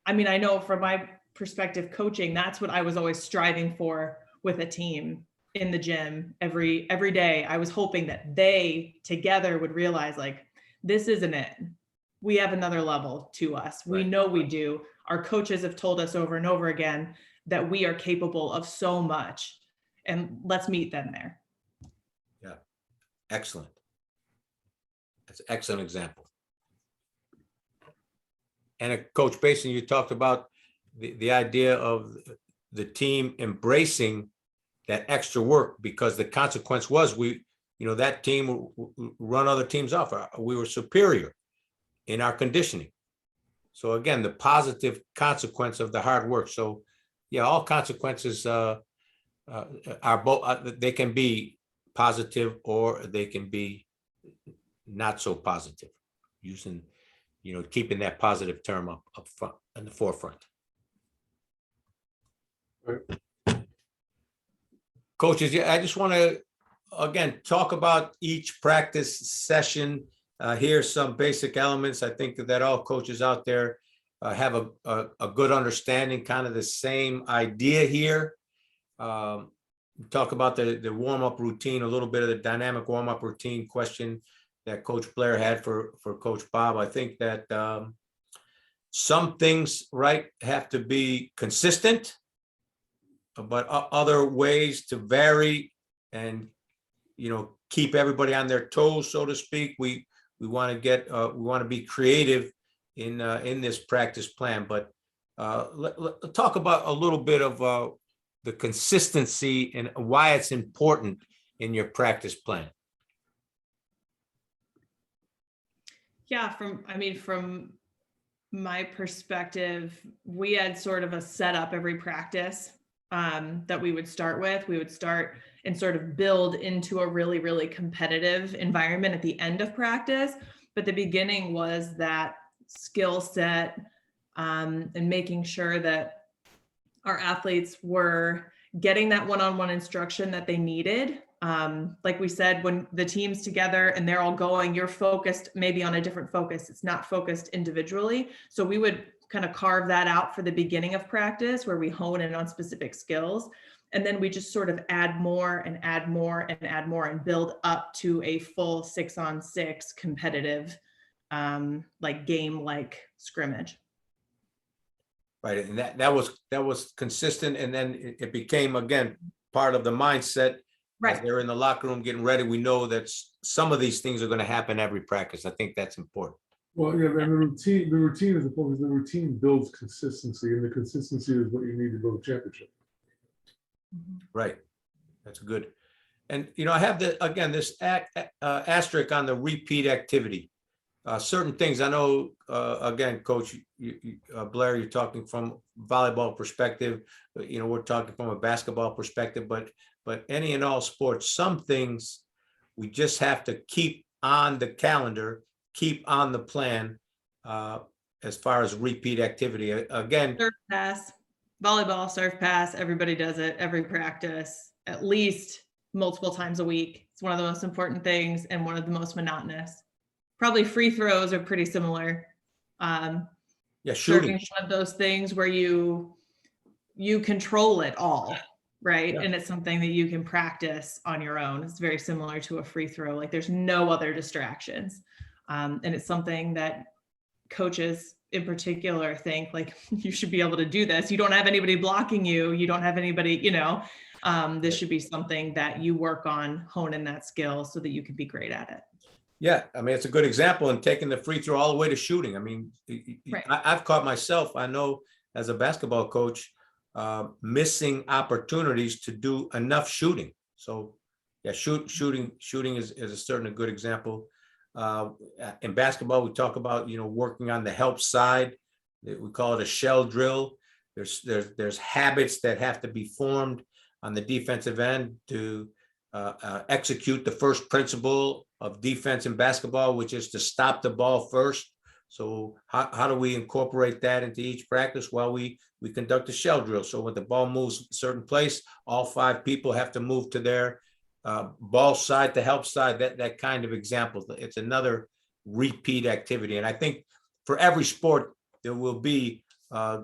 I mean, I know from my perspective coaching, that's what I was always striving for with a team in the gym every day. I was hoping that they together would realize, like, this isn't it. We have another level to us. We Right. know we do. Our coaches have told us over and over again that we are capable of so much, and let's meet them there. Yeah, excellent. That's an excellent example. And Coach Basin, you talked about the idea of the team embracing that extra work, because the consequence was that team run other teams off. We were superior in our conditioning. So again, the positive consequence of the hard work. So yeah, all consequences are both, they can be positive or they can be not so positive, using, keeping that positive term up front in the forefront. Right. Coaches, yeah, I just want to, again, talk about each practice session. Here's some basic elements. I think that all coaches out there have a good understanding, kind of the same idea here. Talk about the warm-up routine, a little bit of the dynamic warm-up routine question that Coach Blair had for Coach Bob. I think that some things, right, have to be consistent, but other ways to vary and, keep everybody on their toes, so to speak. We we want to get, we want to be creative in this practice plan. But let's talk about a little bit of the consistency and why it's important in your practice plan. Yeah, from my perspective, we had sort of a setup every practice that we would start with. We would start and sort of build into a really, really competitive environment at the end of practice. But the beginning was that skill set and making sure that our athletes were getting that one-on-one instruction that they needed. Like we said, when the team's together and they're all going, you're focused maybe on a different focus. It's not focused individually. So we would kind of carve that out for the beginning of practice where we hone in on specific skills. And then we just sort of add more and add more and add more and build up to a full 6-on-6 competitive, like game-like scrimmage. Right, and that was consistent, and then it became, again, part of the mindset. As Right. they're in the locker room getting ready, we know that some of these things are going to happen every practice. I think that's important. Well, yeah, and the routine is important. The routine builds consistency, and the consistency is what you need to build a championship. Right, that's good. And I have this asterisk on the repeat activity. Certain things I know, again, Coach Blair, you're talking from volleyball perspective. We're talking from a basketball perspective, but any and all sports, some things we just have to keep on the calendar, keep on the plan as far as repeat activity. Again, Serve pass, volleyball, serve pass, everybody does it every practice, at least multiple times a week. It's one of the most important things and one of the most monotonous. Probably free throws are pretty similar. yeah, Serving shooting. one of those things where you control it all, right? Yeah. And it's something that you can practice on your own. It's very similar to a free throw. Like there's no other distractions. And it's something that coaches in particular think like you should be able to do this. You don't have anybody blocking you. You don't have anybody, this should be something that you work on, hone in that skill so that you can be great at it. Yeah, I mean, it's a good example in taking the free throw all the way to shooting. I mean, Right. I've caught myself, I know as a basketball coach, missing opportunities to do enough shooting. So yeah, shooting is a certain good example. In basketball, we talk about, working on the help side. We call it a shell drill. There's habits that have to be formed on the defensive end to execute the first principle of defense in basketball, which is to stop the ball first. So how do we incorporate that into each practice? Well, we conduct a shell drill. So when the ball moves a certain place, all 5 people have to move to their ball side, the help side, that kind of example. It's another repeat activity. And I think for every sport, there will be a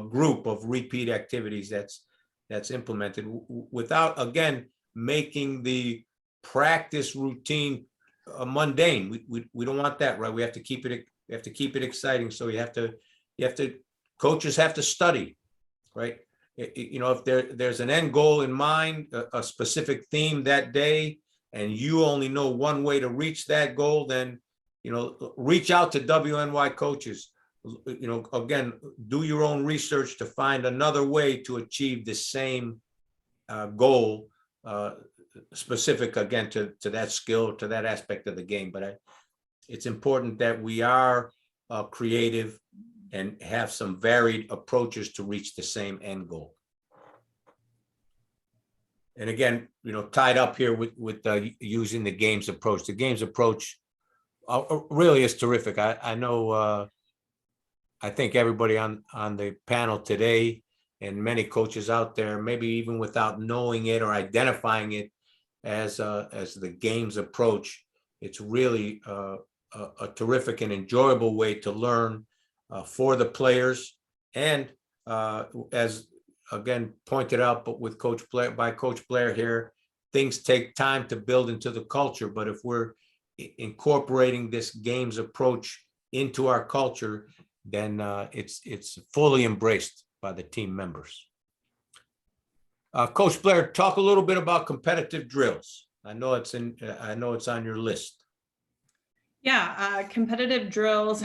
group of repeat activities that's implemented without, again, making the practice routine mundane. We don't want that, right? We have to keep it exciting. So coaches have to study, right? If there's an end goal in mind, a specific theme that day, and you only know one way to reach that goal, then reach out to WNY coaches. Again, do your own research to find another way to achieve the same goal, specific again to that skill, to that aspect of the game. But it's important that we are creative and have some varied approaches to reach the same end goal. And again, tied up here with using the games approach. The games approach really is terrific. I know. I think everybody on the panel today and many coaches out there, maybe even without knowing it or identifying it as the games approach, it's really a terrific and enjoyable way to learn for the players. And as again pointed out, but with Coach Blair here, things take time to build into the culture. But if we're incorporating this games approach into our culture, then it's fully embraced by the team members. Coach Blair, talk a little bit about competitive drills. I know it's on your list. Yeah, competitive drills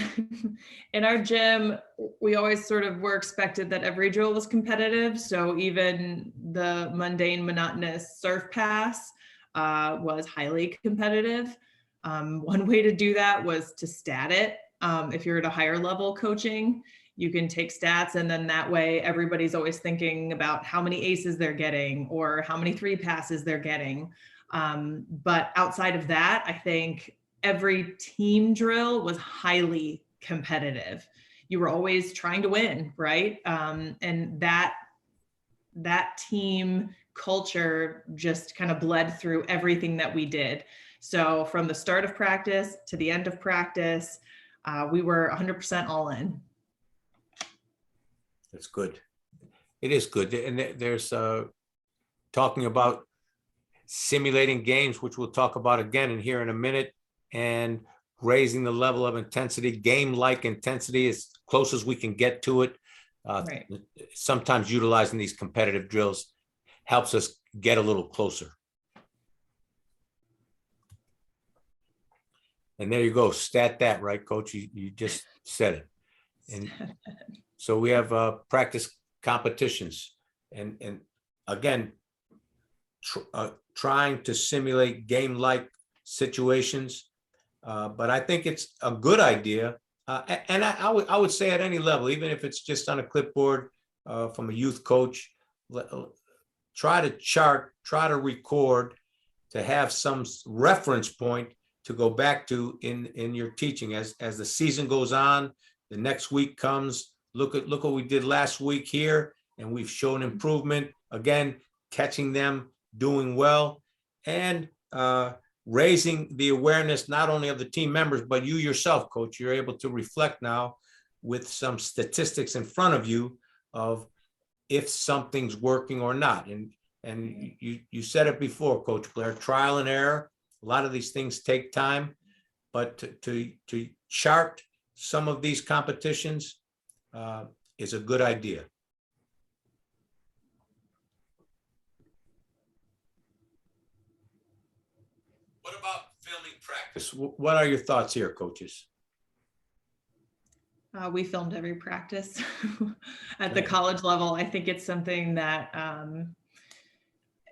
in our gym, we always sort of were expected that every drill was competitive. So even the mundane, monotonous surf pass was highly competitive. One way to do that was to stat it. If you're at a higher level coaching, you can take stats, and then that way everybody's always thinking about how many aces they're getting or how many three passes they're getting. But outside of that, I think every team drill was highly competitive. You were always trying to win, right? And that team culture just kind of bled through everything that we did. So from the start of practice to the end of practice, we were 100% all in. That's good. It is good. And there's talking about simulating games, which we'll talk about again in here in a minute, and raising the level of intensity, game-like intensity, as close as we can get to it. Right. Sometimes utilizing these competitive drills helps us get a little closer. And there you go, stat that, right, Coach? You just said it. And so we have practice competitions, and again, trying to simulate game-like situations. But I think it's a good idea. And I would say at any level, even if it's just on a clipboard from a youth coach, try to chart, try to record, to have some reference point to go back to in your teaching as the season goes on. The next week comes, look what we did last week here, and we've shown improvement. Again, catching them doing well, and raising the awareness not only of the team members, but you yourself, Coach. You're able to reflect now with some statistics in front of you of if something's working or not. And you said it before, Coach Blair, trial and error. A lot of these things take time, but to chart some of these competitions is a good idea. What about filming practice? What are your thoughts here, coaches? We filmed every practice at the college level. I think it's something that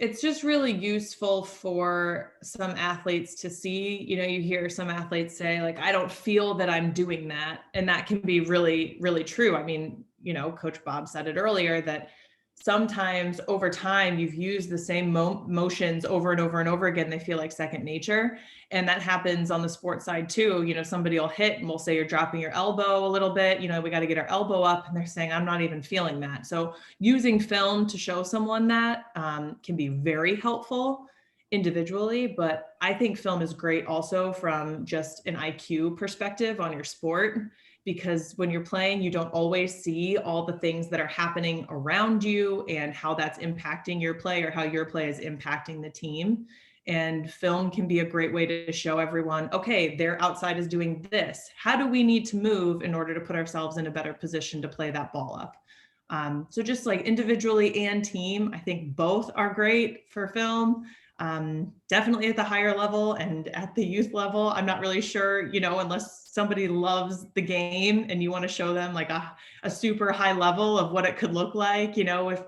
it's just really useful for some athletes to see. You know, you hear some athletes say, like, I don't feel that I'm doing that. And that can be really, really true. I mean, you know, Coach Bob said it earlier that sometimes over time you've used the same motions over and over and over again. They feel like second nature. And that happens on the sports side too. You know, somebody will hit and we'll say you're dropping your elbow a little bit, you know, we got to get our elbow up, and they're saying, I'm not even feeling that. So using film to show someone that can be very helpful individually, but I think film is great also from just an IQ perspective on your sport, because when you're playing, you don't always see all the things that are happening around you and how that's impacting your play or how your play is impacting the team. And film can be a great way to show everyone, okay, their outside is doing this. How do we need to move in order to put ourselves in a better position to play that ball up? So just like individually and team, I think both are great for film. Definitely at the higher level and at the youth level. I'm not really sure, you know, unless somebody loves the game and you want to show them like a super high level of what it could look like, you know, if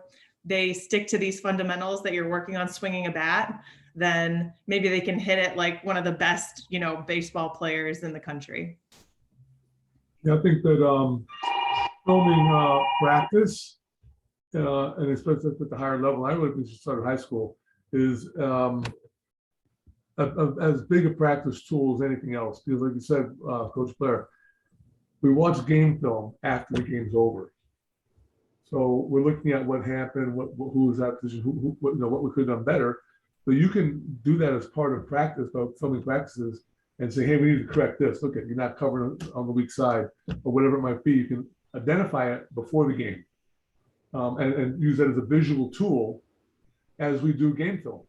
they stick to these fundamentals that you're working on swinging a bat, then maybe they can hit it like one of the best, you know, baseball players in the country. Yeah, I think that filming practice, and especially at the higher level, I would just started high school, is as big a practice tool as anything else. Because like you said, Coach Blair, we watch game film after the game's over. So we're looking at what happened, who was that position, what, you know, what we could have done better. So you can do that as part of practice, filming practices, and say, hey, we need to correct this. Look, you're not covering on the weak side, or whatever it might be. You can identify it before the game, and use that as a visual tool as we do game film.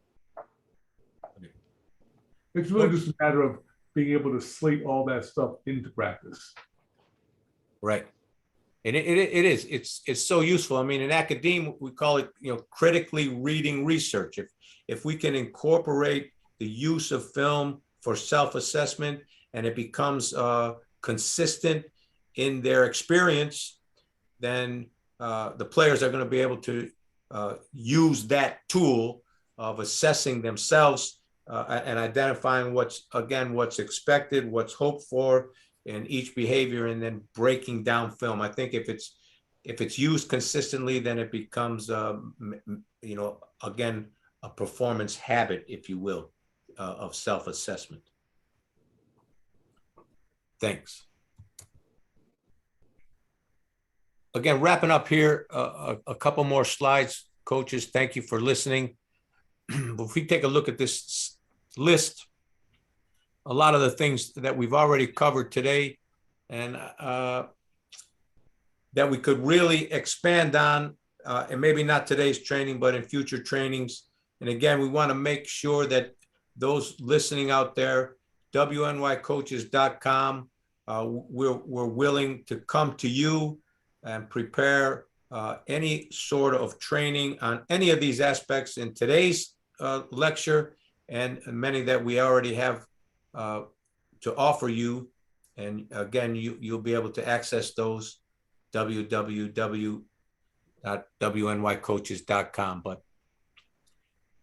It's really just a matter of being able to slate all that stuff into practice. Right. And it is, it's so useful. I mean, in academia, we call it, you know, critically reading research. If we can incorporate the use of film for self-assessment and it becomes consistent in their experience, then the players are going to be able to use that tool of assessing themselves and identifying what's expected, what's hoped for in each behavior, and then breaking down film. I think if it's used consistently, then it becomes, again, a performance habit, if you will, of self-assessment. Thanks. Again, wrapping up here, a couple more slides. Coaches, thank you for listening. If we take a look at this list, a lot of the things that we've already covered today and that we could really expand on, and maybe not today's training, but in future trainings. And again, we want to make sure that those listening out there, wnycoaches.com, we're willing to come to you and prepare any sort of training on any of these aspects in today's lecture and many that we already have to offer you. And again, you'll be able to access those www.wnycoaches.com. But,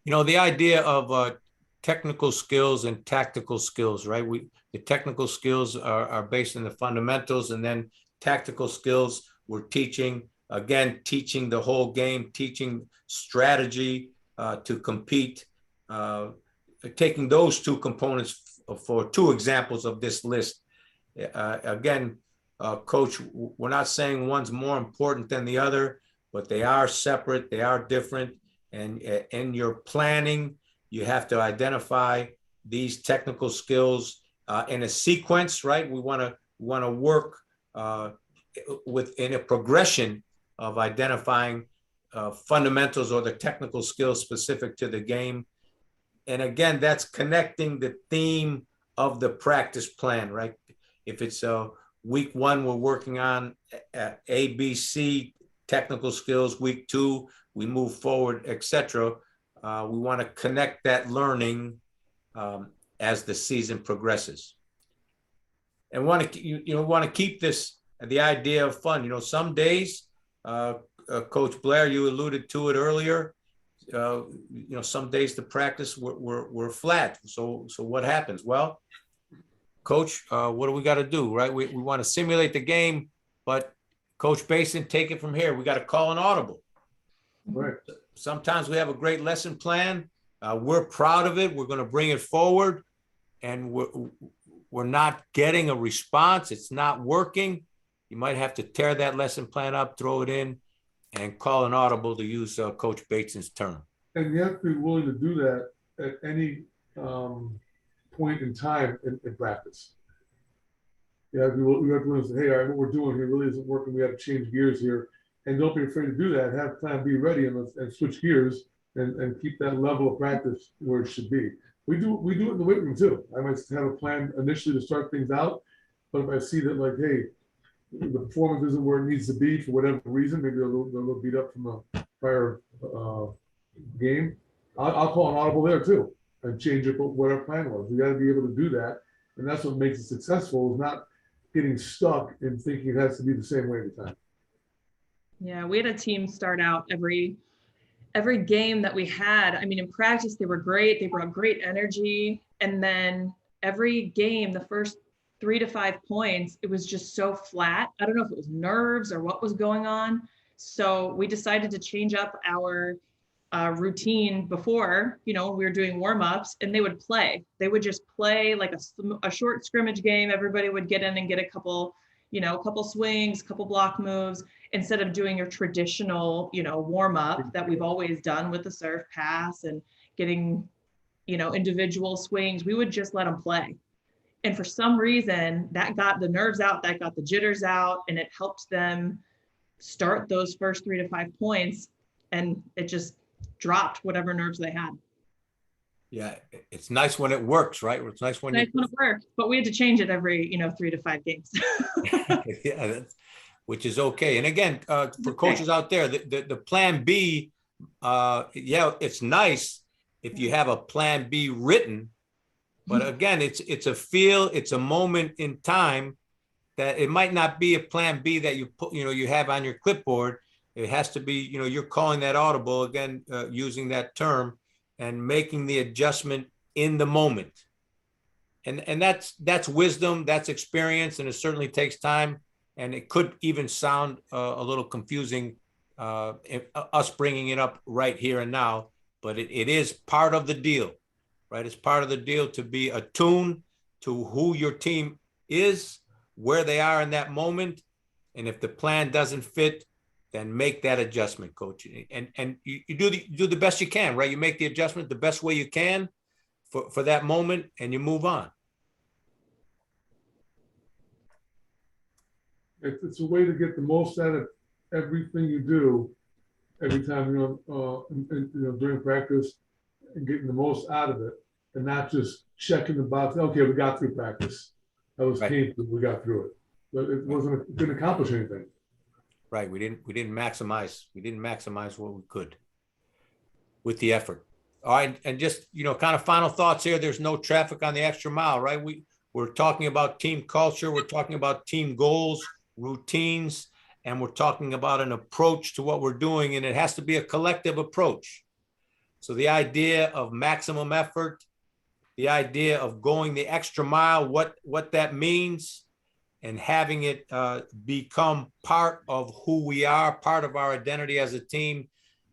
the idea of technical skills and tactical skills, right? The technical skills are based on the fundamentals, and then tactical skills we're teaching the whole game, teaching strategy to compete, taking those two components for two examples of this list. Coach, we're not saying one's more important than the other, but they are separate, they are different. And in your planning, you have to identify these technical skills in a sequence, right? We want to work within a progression of identifying fundamentals or the technical skills specific to the game. And again, that's connecting the theme of the practice plan, right? If it's week 1, we're working on ABC technical skills. Week 2, we move forward, etc. We want to connect that learning as the season progresses, and want to keep this the idea of fun. Some days, Coach Blair, you alluded to it earlier. Some days the practice we're flat. So what happens? Well, Coach, what do we got to do, right? We want to simulate the game, but Coach Basin, take it from here. We got to call an audible. Right. Sometimes we have a great lesson plan. We're proud of it. We're going to bring it forward, and we're not getting a response. It's not working. You might have to tear that lesson plan up, throw it in, and call an audible, to use Coach Bateson's term. And you have to be willing to do that at any point in time in practice. You have to be willing to say, hey, all right, what we're doing here really isn't working. We have to change gears here. And don't be afraid to do that. Have plan B ready and switch gears and keep that level of practice where it should be. We do it in the weight room too. I might have a plan initially to start things out, but if I see that, like, hey, the performance isn't where it needs to be for whatever reason, maybe they're a little beat up from a prior game, I'll call an audible there too and change it what our plan was. We got to be able to do that, and that's what makes it successful, is not getting stuck in thinking it has to be the same way every time. Yeah, we had a team start out every game that we had. I mean, in practice, they were great. They brought great energy. And then every game, the first 3 to 5 points, it was just so flat. I don't know if it was nerves or what was going on. So we decided to change up our routine before, we were doing warm-ups, and they would play. They would just play like a short scrimmage game. Everybody would get in and get a couple swings, couple block moves, instead of doing your traditional, warm up that we've always done with the serve pass and getting, individual swings. We would just let them play. And for some reason that got the nerves out, that got the jitters out, and it helped them start those first 3 to 5 points. And it just dropped whatever nerves they had. Yeah, it's nice when it works, right? It's nice when it works, but we had to change it every 3 to 5 games. Yeah, which is okay. And again, for coaches out there, the plan B, it's nice if you have a plan B written, But again, it's a feel, it's a moment in time that it might not be a plan B that you put, you have on your clipboard. It has to be, you're calling that audible again, using that term and making the adjustment in the moment. And that's wisdom, that's experience, and it certainly takes time. And it could even sound a little confusing, us bringing it up right here and now, but it is part of the deal, right? It's part of the deal to be attuned to who your team is, where they are in that moment. And if the plan doesn't fit, then make that adjustment, coach. And you do the best you can, right? You make the adjustment the best way you can for that moment, and you move on. It's a way to get the most out of everything you do every time, during practice, and getting the most out of it, and not just checking the box. Okay, we got through practice. That was painful. We got through it, but it didn't accomplish anything. Right. We didn't maximize what we could with the effort. All right. And just, kind of final thoughts here. There's no traffic on the extra mile, right? We're talking about team culture. We're talking about team goals, routines, and we're talking about an approach to what we're doing. And it has to be a collective approach. So the idea of maximum effort, the idea of going the extra mile, what that means, and having it become part of who we are, part of our identity as a team.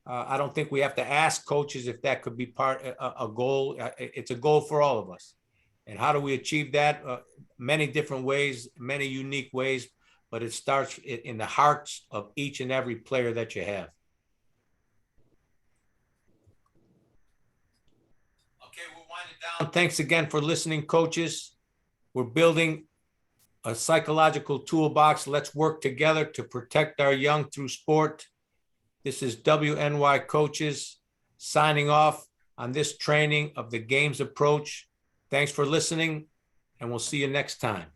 I don't think we have to ask coaches if that could be a goal. It's a goal for all of us. And how do we achieve that? Many different ways, many unique ways, but it starts in the hearts of each and every player that you have. Okay, we'll wind it down. Thanks again for listening, coaches. We're building a psychological toolbox. Let's work together to protect our young through sport. This is WNY Coaches signing off on this training of the games approach. Thanks for listening, and we'll see you next time.